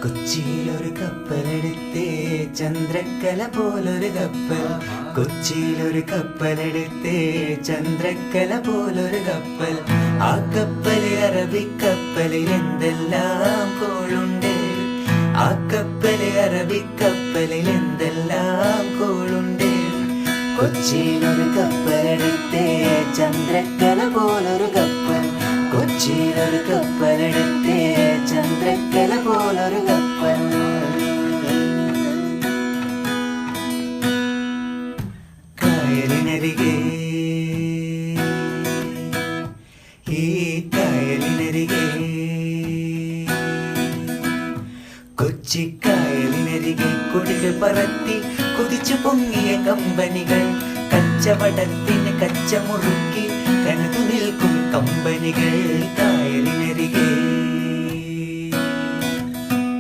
കൊച്ചിയിലൊരു കപ്പലെടുത്തേ ചന്ദ്രക്കല പോലൊരു കപ്പൽ. കൊച്ചിയിലൊരു കപ്പലെടുത്തേ ചന്ദ്രക്കല പോലൊരു കപ്പൽ. ആ കപ്പല് അറബിക്കപ്പലിൽ എന്തെല്ലാം കോളുണ്ട്. ആ കപ്പല് അറബിക്കപ്പലിൽ എന്തെല്ലാം കോളുണ്ട്. കൊച്ചിയിലൊരു കപ്പലെടുത്തേ ചന്ദ്രക്കല പോലൊരു കപ്പൽ. കൊച്ചിയിലൊരു കപ്പലെടുത്തേ ചന്ദ്രക്കല പോലൊരു കപ്പൽ. കായലിനരികെ ഈ കായലിനരികെ കൊച്ചിക്കായലിനരികെ കൊടികൾ പറത്തി കുതിച്ചു പൊങ്ങിയ കമ്പനികൾ. കച്ചവടത്തിന് കച്ചമുറുക്കി കണതു നിൽക്കും കമ്പനികൾ. കായലിനരികെ